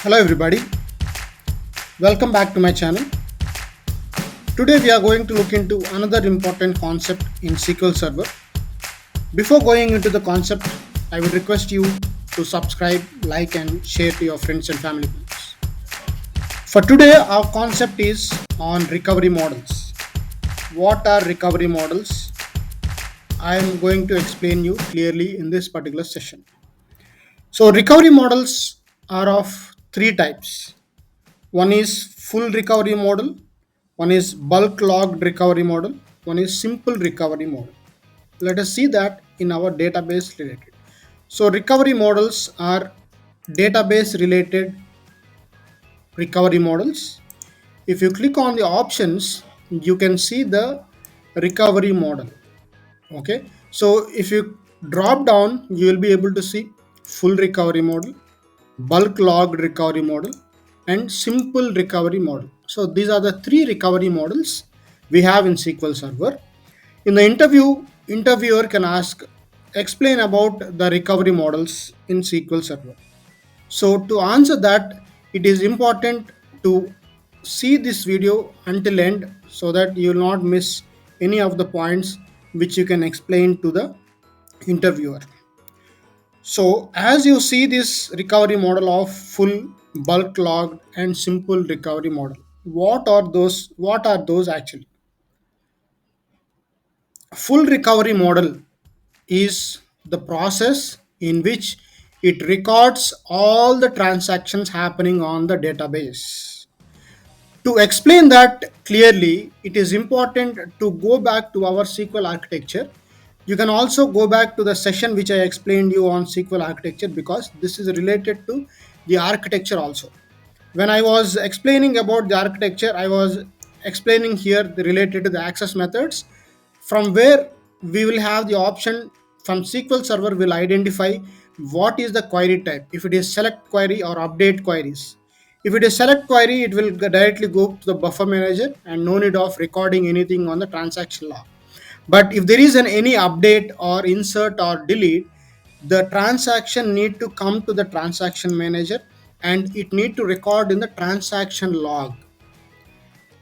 Hello everybody, welcome back to my channel. Today we are going to look into another important concept in SQL Server. Before going into the concept, I would request you to subscribe, like and share to your friends and family members. For today our concept is on recovery models. What are recovery models? I am going to explain you clearly in this particular session. So recovery models are of three types. One is full recovery model, one is bulk logged recovery model, one is simple recovery model. Let us see that in our database related. So recovery models are database related recovery models. If you click on the options, you can see the recovery model. Okay, so if you drop down, you will be able to see full recovery model, bulk logged recovery model, and simple recovery model. So these are the three recovery models we have in SQL Server. In the interview, interviewer can ask, explain about the recovery models in SQL Server. So to answer that, it is important to see this video until end so that you will not miss any of the points which you can explain to the interviewer. So as you see this recovery model of full, bulk logged and simple recovery model, what are those actually? Full recovery model is the process in which it records all the transactions happening on the database. To explain that clearly, it is important to go back to our SQL architecture. You can also go back to the session which I explained you on SQL architecture because this is related to the architecture also. When I was explaining about the architecture, I was explaining here related to the access methods from where we will have the option from SQL Server will identify what is the query type, if it is select query or update queries. If it is select query, it will directly go to the buffer manager and no need of recording anything on the transaction log. But if there is any update or insert or delete, the transaction need to come to the transaction manager and it need to record in the transaction log.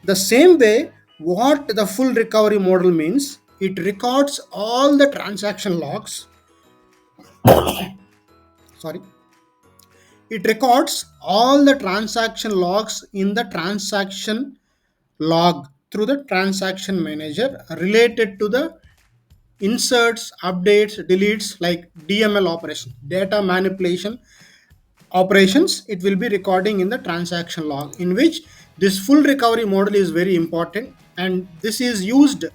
The same way, what the full recovery model means, it records all the transaction logs. Sorry, it records all the transaction logs in the transaction log through the transaction manager related to the inserts, updates, deletes like DML operation, data manipulation operations. It will be recording in the transaction log, in which this full recovery model is very important, and this is used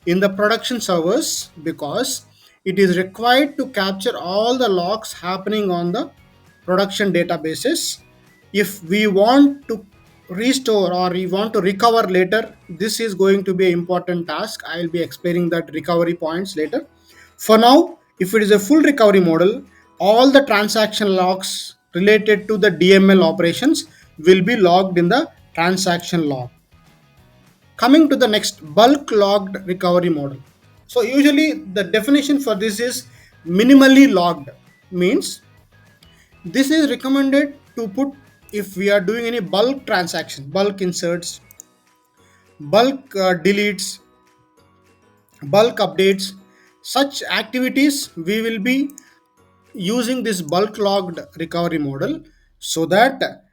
in the production servers because it is required to capture all the logs happening on the production databases. If we want to restore or we want to recover later, this is going to be an important task. I will be explaining that recovery points later. For now, if it is a full recovery model, all the transaction logs related to the DML operations will be logged in the transaction log. Coming to the next, bulk logged recovery model. So usually the definition for this is minimally logged, means this is recommended to put if we are doing any bulk transaction, bulk inserts, bulk deletes, bulk updates, such activities we will be using this bulk logged recovery model so that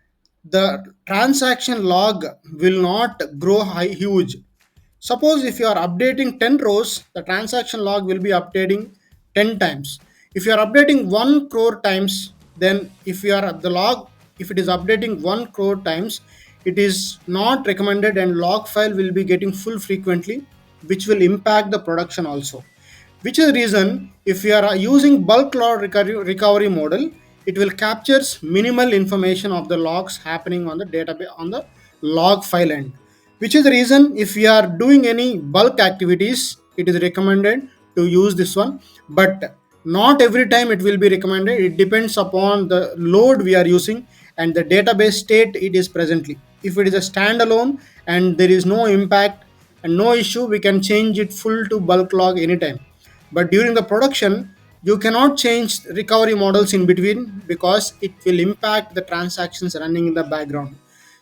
the transaction log will not grow huge. Suppose if you are updating 10 rows, the transaction log will be updating 10 times. If you are updating 1 crore times, then if you are the log, if it is updating 1 crore times, it is not recommended and log file will be getting full frequently, which will impact the production also. Which is the reason if you are using bulk log recovery model, it will captures minimal information of the logs happening on the database on the log file end. Which is the reason if we are doing any bulk activities, it is recommended to use this one, but not every time it will be recommended. It depends upon the load we are using and the database state it is presently. If it is a standalone and there is no impact and no issue, we can change it full to bulk log anytime. But during the production, You cannot change recovery models in between because it will impact the transactions running in the background.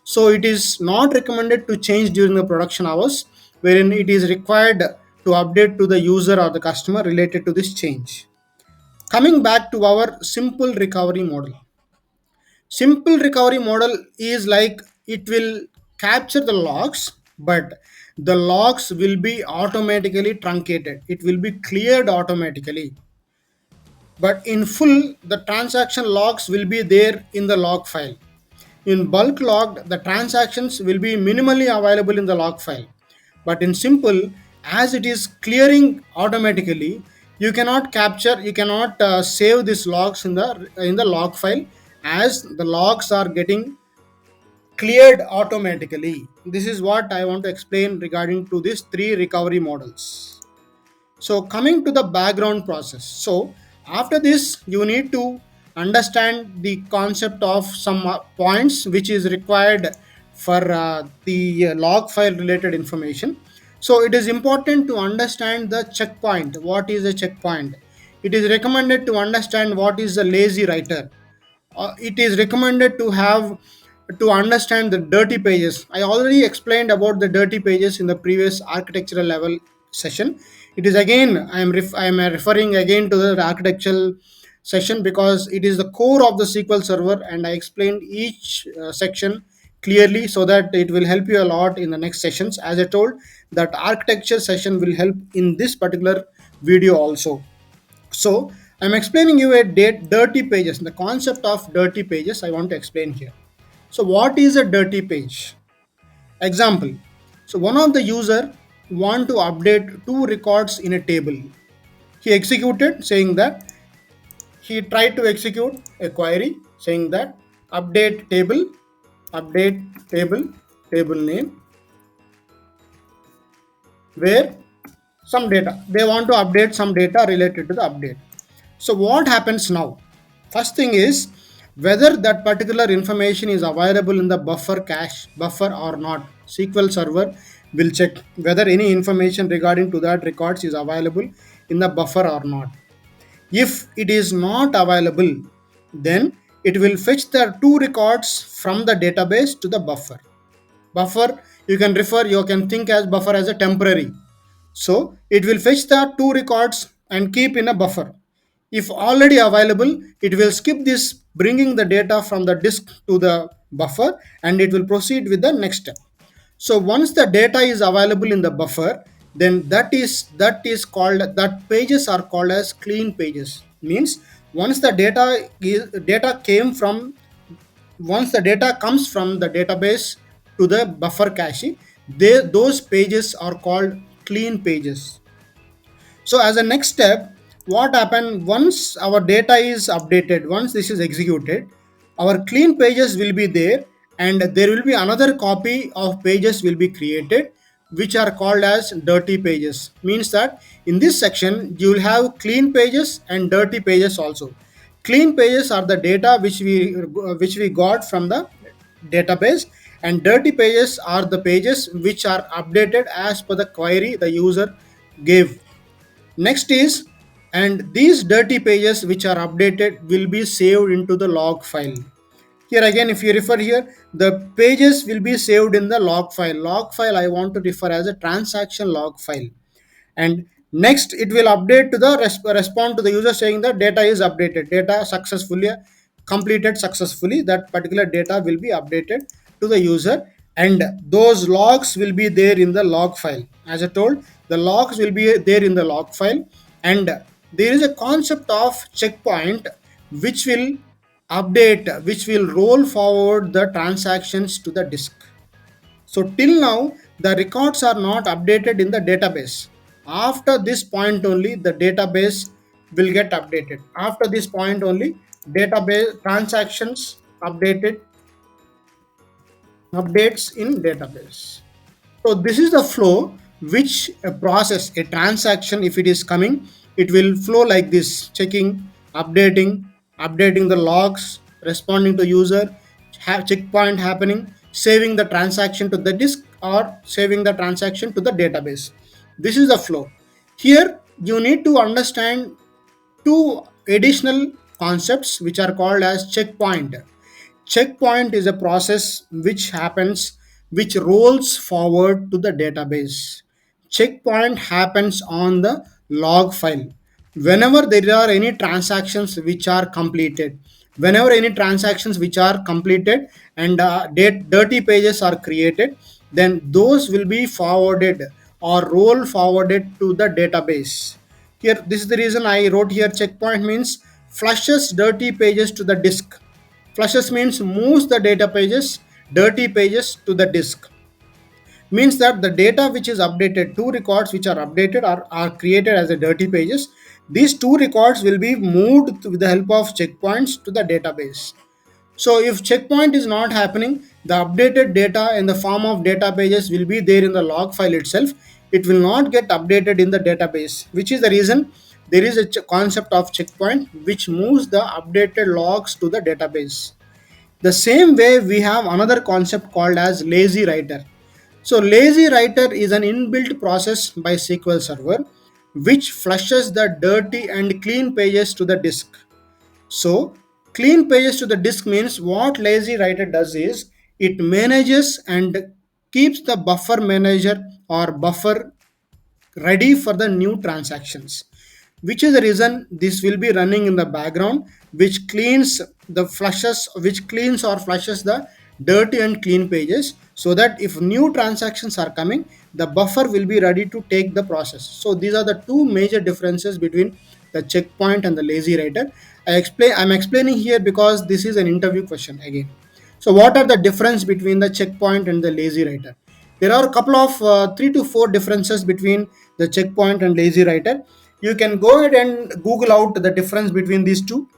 So it is not recommended to change during the production hours, wherein it is required to update to the user or the customer related to this change. Coming back to our simple recovery model. Simple recovery model is like it will capture the logs, but the logs will be automatically truncated. It will be cleared automatically, but in full the transaction logs will be there in the log file. In bulk logged, the transactions will be minimally available in the log file, but in simple, as it is clearing automatically, you cannot save these logs in the log file, as the logs are getting cleared automatically. This is what I want to explain regarding to these three recovery models. So coming to the background process. So after this, you need to understand the concept of some points which is required for the log file related information. So it is important to understand the checkpoint. What is a checkpoint? It is recommended to understand what is a lazy writer. It is recommended to have to understand the dirty pages. I already explained about the dirty pages in the previous architectural level session. It is again I am referring again to the architectural session because it is the core of the SQL Server, and I explained each section clearly so that it will help you a lot in the next sessions. As I told, that architecture session will help in this particular video also. So I'm explaining you a dirty pages. The concept of dirty pages I want to explain here. So what is a dirty page? Example. So one of the user want to update two records in a table. He executed saying that he tried to execute a query saying that update table, table name, where some data. They want to update some data related to the update. So what happens now? First thing is whether that particular information is available in the buffer cache buffer or not. SQL Server will check whether any information regarding to that records is available in the buffer or not. If it is not available, then it will fetch the two records from the database to the buffer. Buffer, you can think as buffer as a temporary. So it will fetch the two records and keep in a buffer. If already available, it will skip this bringing the data from the disk to the buffer, and it will proceed with the next step. So once the data is available in the buffer, then that is called, that pages are called as clean pages. Means once the data came from once the data comes from the database to the buffer cache, those pages are called clean pages. So as a next step, what happened once our data is updated, once this is executed, our clean pages will be there, and there will be another copy of pages will be created, which are called as dirty pages. Means that in this section you will have clean pages and dirty pages also. Clean pages are the data which we got from the database, and dirty pages are the pages which are updated as per the query the user gave. Next is, and these dirty pages which are updated will be saved into the log file. Here again, if you refer here, the pages will be saved in the log file. Log file I want to refer as a transaction log file. And next it will update to the respond to the user saying that data is updated, data successfully completed successfully. That particular data will be updated to the user, and those logs will be there in the log file. As I told, the logs will be there in the log file, and there is a concept of checkpoint which will which will roll forward the transactions to the disk. So till now, the records are not updated in the database. After this point only, the database will get updated. After this point only, database transactions updates in database. So this is the flow which a process, a transaction, if it is coming, it will flow like this: checking, updating the logs, responding to user, checkpoint happening, saving the transaction to the disk, or saving the transaction to the database. This is the flow. Here you need to understand two additional concepts which are called as checkpoint. Checkpoint is a process which rolls forward to the database. Checkpoint happens on the log file. Whenever there are any transactions which are completed, whenever any transactions which are completed and dirty pages are created, then those will be forwarded or roll forwarded to the database. Here, this is the reason I wrote here checkpoint means flushes dirty pages to the disk. Flushes means moves the data pages, dirty pages to the disk. Means that the data which is updated, two records which are updated are created as a dirty pages. These two records will be moved with the help of checkpoints to the database. So if checkpoint is not happening, the updated data in the form of data pages will be there in the log file itself. It will not get updated in the database, which is the reason there is a concept of checkpoint which moves the updated logs to the database. The same way we have another concept called as lazy writer. So lazy writer is an inbuilt process by SQL Server which flushes the dirty and clean pages to the disk. So clean pages to the disk means what lazy writer does is it manages and keeps the buffer manager or buffer ready for the new transactions, which is the reason this will be running in the background, which cleans or flushes the dirty and clean pages, so that if new transactions are coming, the buffer will be ready to take the process. So these are the two major differences between the checkpoint and the lazy writer. I'm explaining here because this is an interview question again. So what are the difference between the checkpoint and the lazy writer? There are a couple of 3 to 4 differences between the checkpoint and lazy writer. You can go ahead and Google out the difference between these two,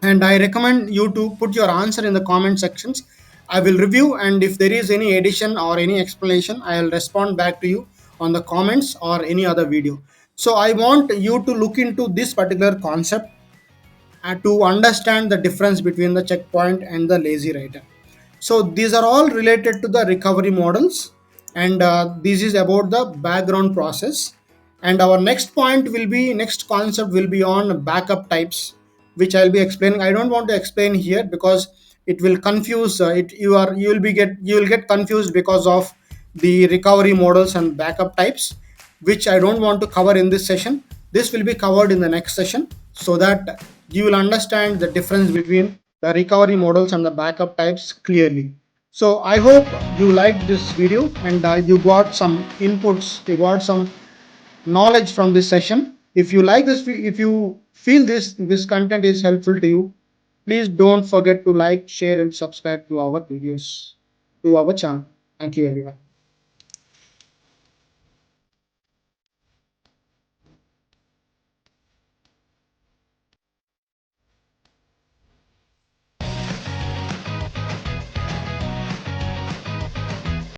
and I recommend you to put your answer in the comment sections. I will review, and if there is any addition or any explanation, I will respond back to you on the comments or any other video. So I want you to look into this particular concept to understand the difference between the checkpoint and the lazy writer. So these are all related to the recovery models, and this is about the background process. And our next concept will be on backup types, which I'll be explaining. I don't want to explain here because it will confuse it. You will get confused because of the recovery models and backup types, which I don't want to cover in this session. This will be covered in the next session so that you will understand the difference between the recovery models and the backup types clearly. So I hope you liked this video and you got some inputs, you got some knowledge from this session. If you like this, if you feel this content is helpful to you, please don't forget to like, share, and subscribe to our videos, to our channel. Thank you, everyone.